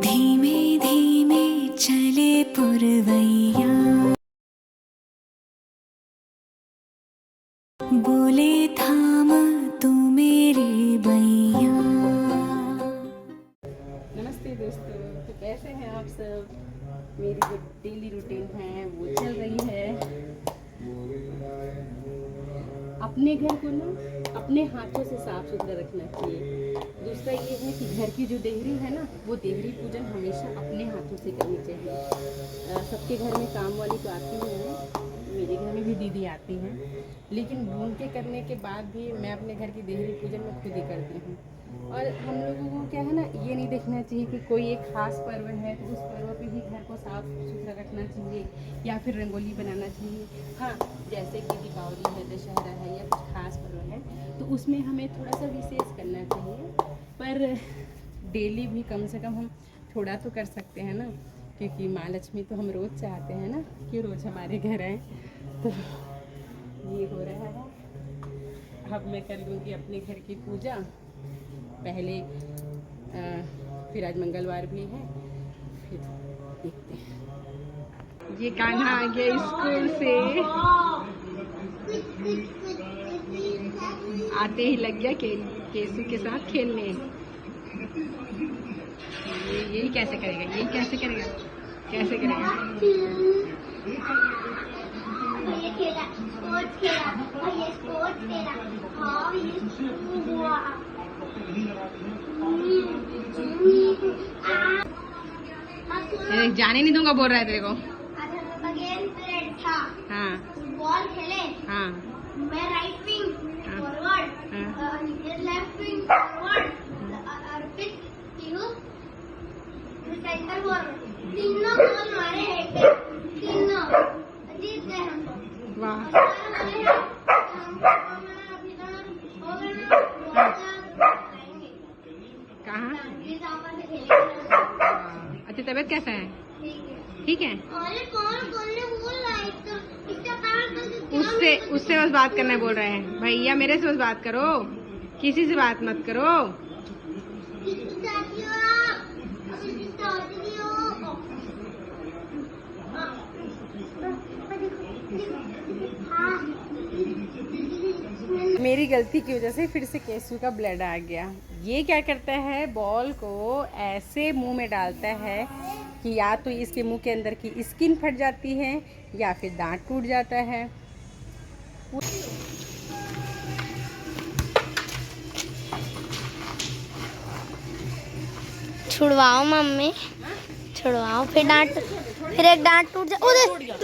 धीमे धीमे चले पुरवैया, बोले थाम तू मेरे बैया। नमस्ते दोस्तों, तो कैसे हैं आप सब। मेरी जो डेली रूटीन है वो चल रही है। अपने घर को ना अपने हाथों से साफ सुथरा रखना चाहिए। दूसरा ये है कि घर की जो देहरी है ना, वो देहरी पूजन हमेशा अपने हाथों से करनी चाहिए। सबके घर में काम वाली तो आती ही है, मेरे घर में भी दीदी आती हैं, लेकिन ढूंढ के करने के बाद भी मैं अपने घर की देहरी पूजन में खुद ही करती हूँ। और हम लोगों को क्या है ना, ये नहीं देखना चाहिए कि कोई एक खास पर्व है तो उस पर्व पे ही घर को साफ सुथरा रखना चाहिए या फिर रंगोली बनाना चाहिए। हाँ, जैसे कि दीपावली है, दशहरा है या कुछ खास पर्व है तो उसमें हमें थोड़ा सा विशेष करना चाहिए, पर डेली भी कम से कम हम थोड़ा तो कर सकते हैं ना, क्योंकि माँ लक्ष्मी तो हम रोज़ चाहते हैं ना कि रोज़ हमारे घर आए। तो ये हो रहा है। अब मैं कर लूँगी अपने घर की पूजा पहले, फिर आज मंगलवार भी है, फिर देखते हैं। ये कान्हा आ गया स्कूल से, आते ही लग गया केसू के साथ खेलने। यही कैसे करेगा, यही कैसे करेगा, कैसे करेगा। ये खेला, स्पोर्ट्स खेला, और ये स्पोर्ट्स खेला, हाँ ये हुआ। जाने नहीं दूंगा बोल रहा है तेरे को। आज हम लोग का गेम पीरियड था। हाँ, बॉल खेले। हाँ, मैं राइट विंग फॉरवर्ड, ये लेफ्ट विंग फॉरवर्ड, अर्पित टीनू सेंटर फॉरवर्ड। तीनों बॉल मारे हैं, तीनों जीत गए हम लोग। वाह। कहाँ? अच्छा, तबीयत कैसा है? ठीक है। अरे कौन बोलने बोल रहा है, इसका काम उससे बस बात करना बोल रहे हैं। भैया मेरे से बस बात करो, किसी से बात मत करो। मेरी गलती की वजह से फिर से केसू का ब्लड आ गया। ये क्या करता है, बॉल को ऐसे मुंह में डालता है कि या तो इसके मुंह के अंदर की स्किन फट जाती है या फिर दांत टूट जाता है। छुड़वाओ मम्मी, छुड़वाओ, फिर डांट, फिर एक डांट टूट जाए।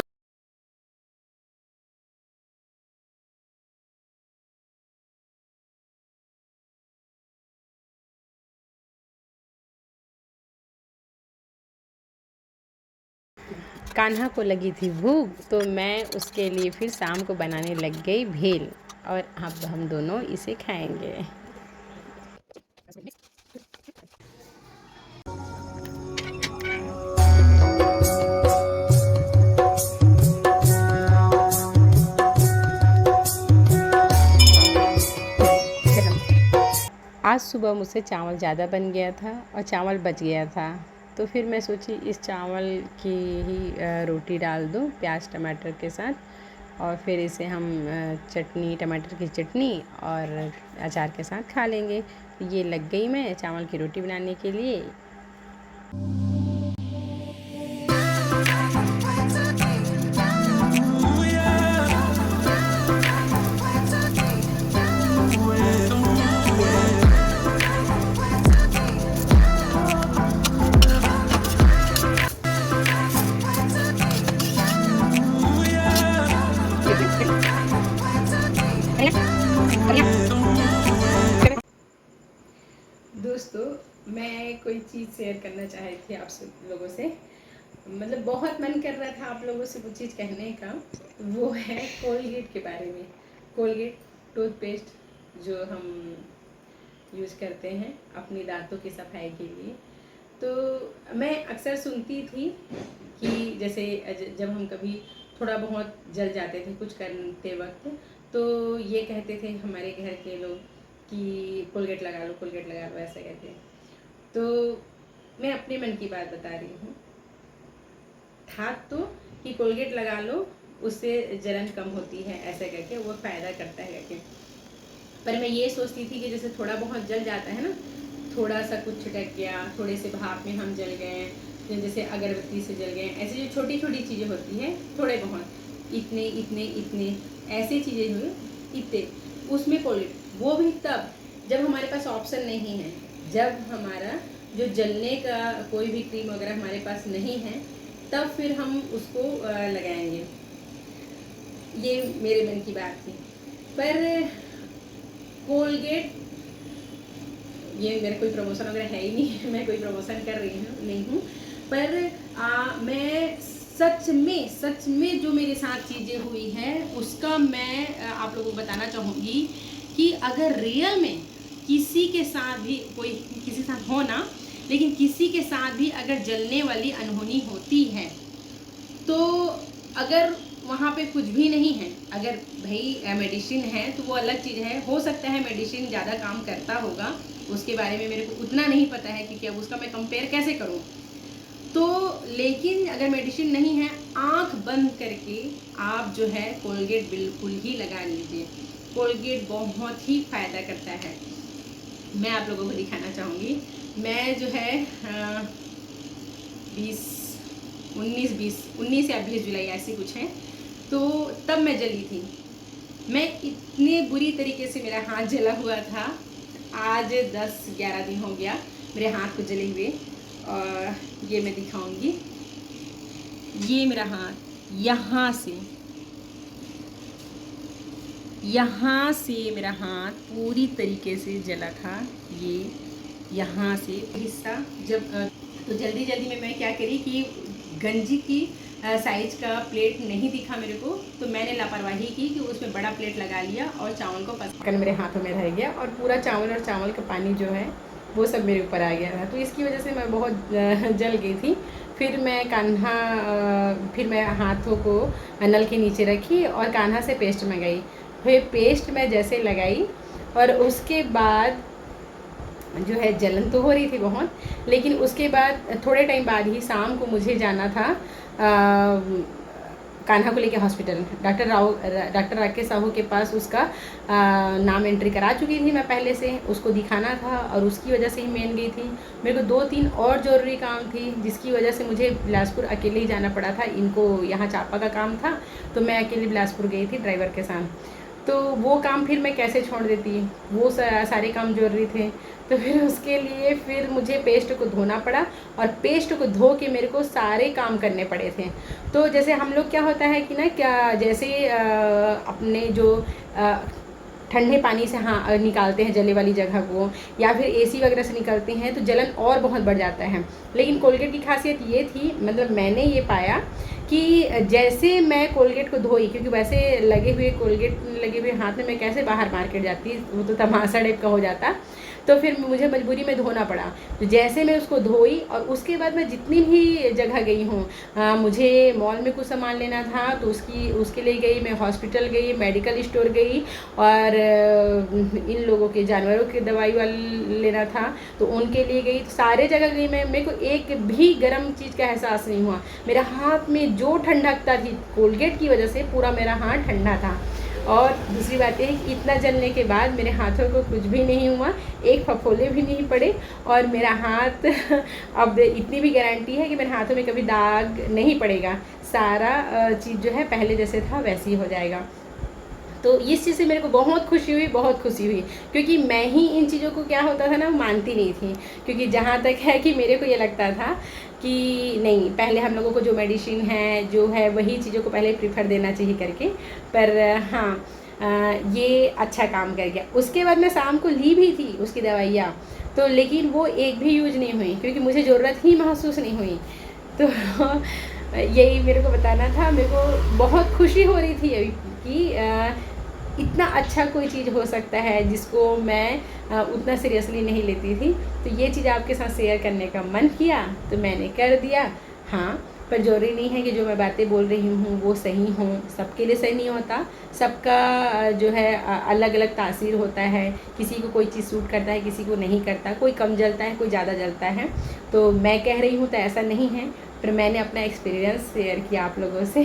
कान्हा को लगी थी भूख, तो मैं उसके लिए फिर शाम को बनाने लग गई भेल, और अब हम दोनों इसे खाएंगे। आज सुबह मुझसे चावल ज़्यादा बन गया था और चावल बच गया था, तो फिर मैं सोची इस चावल की ही रोटी डाल दूँ प्याज टमाटर के साथ, और फिर इसे हम चटनी, टमाटर की चटनी और अचार के साथ खा लेंगे। ये लग गई मैं चावल की रोटी बनाने के लिए। दोस्तों, मैं कोई चीज़ शेयर करना चाही थी आप सब लोगों से। मतलब बहुत मन कर रहा था आप लोगों से वो चीज़ कहने का, वो है कोलगेट के बारे में। कोलगेट टूथपेस्ट जो हम यूज़ करते हैं अपनी दांतों की सफाई के लिए। तो मैं अक्सर सुनती थी कि जैसे जब हम कभी थोड़ा बहुत जल जाते थे कुछ करते वक्त, तो ये कहते थे हमारे घर के लोग कि कोलगेट लगा लो ऐसा कहते हैं। तो मैं अपने मन की बात बता रही हूँ, था तो कि कोलगेट लगा लो उससे जलन कम होती है ऐसा करके, वो फ़ायदा करता है करके। पर मैं ये सोचती थी कि जैसे थोड़ा बहुत जल जाता है ना, थोड़ा सा कुछ छिटक गया, थोड़े से भाप में हम जल गए, जैसे अगरबत्ती से जल गए, ऐसी जो छोटी छोटी चीज़ें होती हैं, थोड़े बहुत इतने इतने इतने ऐसी चीज़ें हुई इतने, उसमें कोलगेट, वो भी तब जब हमारे पास ऑप्शन नहीं है, जब हमारा जो जलने का कोई भी क्रीम वगैरह हमारे पास नहीं है, तब फिर हम उसको लगाएंगे। ये मेरे मन की बात थी। पर कोलगेट, ये मेरा कोई प्रमोशन वगैरह है ही नहीं, मैं कोई प्रमोशन कर रही हूँ नहीं हूँ, पर मैं सच में जो मेरे साथ चीज़ें हुई हैं उसका मैं आप लोगों को बताना चाहूँगी कि अगर रियल में किसी के साथ भी कोई किसी साथ हो ना, लेकिन किसी के साथ भी अगर जलने वाली अनहोनी होती है, तो अगर वहाँ पे कुछ भी नहीं है, अगर भाई मेडिसिन है तो वो अलग चीज़ है, हो सकता है मेडिसिन ज़्यादा काम करता होगा, उसके बारे में मेरे को उतना नहीं पता है क्योंकि अब उसका मैं कंपेयर कैसे करूँ। तो लेकिन अगर मेडिसिन नहीं है, आंख बंद करके आप जो है कोलगेट बिल्कुल ही लगा लीजिए। कोलगेट बहुत ही फ़ायदा करता है। मैं आप लोगों को दिखाना चाहूँगी, मैं जो है 19 या 20 जुलाई ऐसी कुछ है, तो तब मैं जली थी। मैं इतने बुरी तरीके से मेरा हाथ जला हुआ था, आज 10-11 दिन हो गया मेरे हाथ को जले हुए। और ये मैं दिखाऊंगी, ये मेरा हाथ यहाँ से मेरा हाथ पूरी तरीके से जला था। ये यहाँ से हिस्सा जब तो जल्दी में मैं क्या करी कि गंजी की साइज का प्लेट नहीं दिखा मेरे को, तो मैंने लापरवाही की कि उसमें बड़ा प्लेट लगा लिया और चावल को पसकर मेरे हाथों में रह गया और पूरा चावल का पानी जो है वो सब मेरे ऊपर आ गया था। तो इसकी वजह से मैं बहुत जल गई थी। फिर मैं हाथों को नल के नीचे रखी और कान्हा से पेस्ट मंगाई। फिर पेस्ट मैं जैसे लगाई और उसके बाद जो है जलन तो हो रही थी बहुत, लेकिन उसके बाद थोड़े टाइम बाद ही शाम को मुझे जाना था कान्हा को लेके हॉस्पिटल। डॉक्टर राकेश साहू के पास उसका नाम एंट्री करा चुकी थी मैं पहले से, उसको दिखाना था और उसकी वजह से ही मैं गई थी। मेरे को 2-3 और ज़रूरी काम थी जिसकी वजह से मुझे बिलासपुर अकेले ही जाना पड़ा था। इनको यहाँ चापा का काम था तो मैं अकेले बिलासपुर गई थी ड्राइवर के साथ। तो वो काम फिर मैं कैसे छोड़ देती, वो सारे काम जरूरी थे। तो फिर उसके लिए फिर मुझे पेस्ट को धोना पड़ा और पेस्ट को धो के मेरे को सारे काम करने पड़े थे। तो जैसे हम लोग क्या होता है कि ना, क्या जैसे अपने जो ठंडे पानी से निकालते हैं जले वाली जगह को, या फिर एसी वगैरह से निकलते हैं तो जलन और बहुत बढ़ जाता है। लेकिन कोलगेट की खासियत ये थी, मतलब मैंने ये पाया कि जैसे मैं कोलगेट को धोई, क्योंकि वैसे कोलगेट लगे हुए हाथ में मैं कैसे बाहर मार्केट जाती, वो तो तमाशा टाइप का हो जाता। तो फिर मुझे मजबूरी में धोना पड़ा। तो जैसे मैं उसको धोई और उसके बाद मैं जितनी भी जगह गई हूँ, मुझे मॉल में कुछ सामान लेना था तो उसके लिए गई, मैं हॉस्पिटल गई, मेडिकल स्टोर गई, और इन लोगों के जानवरों के दवाई वाले लेना था तो उनके लिए गई। तो सारे जगह गई मैं, मेरे को एक भी गर्म चीज़ का एहसास नहीं हुआ। मेरा हाथ में जो ठंडकता थी कोलगेट की वजह से पूरा मेरा हाथ ठंडा था। और दूसरी बात यह है कि इतना जलने के बाद मेरे हाथों को कुछ भी नहीं हुआ, एक फफोले भी नहीं पड़े, और मेरा हाथ अब इतनी भी गारंटी है कि मेरे हाथों में कभी दाग नहीं पड़ेगा। सारा चीज़ जो है पहले जैसे था वैसे ही हो जाएगा। तो इस चीज़ से मेरे को बहुत खुशी हुई, क्योंकि मैं ही इन चीज़ों को क्या होता था ना, मानती नहीं थी। क्योंकि जहाँ तक है कि मेरे को ये लगता था कि नहीं, पहले हम लोगों को जो मेडिसिन है जो है वही चीज़ों को पहले प्रीफर देना चाहिए करके। पर हाँ, ये अच्छा काम कर गया। उसके बाद मैं शाम को ली भी थी उसकी दवाइयाँ, तो लेकिन वो एक भी यूज नहीं हुई क्योंकि मुझे ज़रूरत ही महसूस नहीं हुई। तो यही मेरे को बताना था। मेरे को बहुत खुशी हो रही थी अभी कि इतना अच्छा कोई चीज़ हो सकता है जिसको मैं उतना सीरियसली नहीं लेती थी। तो ये चीज़ आपके साथ शेयर करने का मन किया तो मैंने कर दिया। हाँ, पर ज़रूरी नहीं है कि जो मैं बातें बोल रही हूँ वो सही हों, सबके लिए सही नहीं होता। सबका जो है अलग अलग तासीर होता है, किसी को कोई चीज़ सूट करता है, किसी को नहीं करता, कोई कम जलता है, कोई ज़्यादा जलता है। तो मैं कह रही हूँ तो ऐसा नहीं है, पर मैंने अपना एक्सपीरियंस शेयर किया आप लोगों से।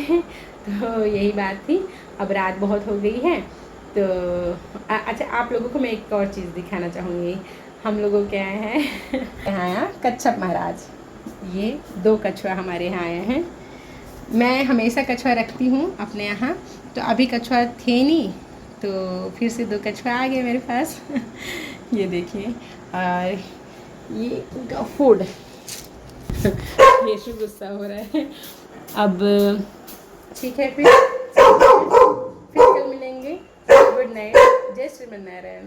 तो यही बात थी। अब रात बहुत हो गई है तो अच्छा, आप लोगों को मैं एक और चीज़ दिखाना चाहूँगी। हम लोगों के आए हैं यहाँ आया कच्छप महाराज। ये 2 कछुआ हमारे यहाँ आए हैं। मैं हमेशा कछुआ रखती हूँ अपने यहाँ, तो अभी कछुआ थे नहीं तो फिर से 2 कछुआ आ गए मेरे पास। ये देखिए, और ये उनका फूड। यीशु गुस्सा हो रहा है। अब ठीक है, फिर कल मिलेंगे। गुड नाइट, जय श्रीमन नारायण।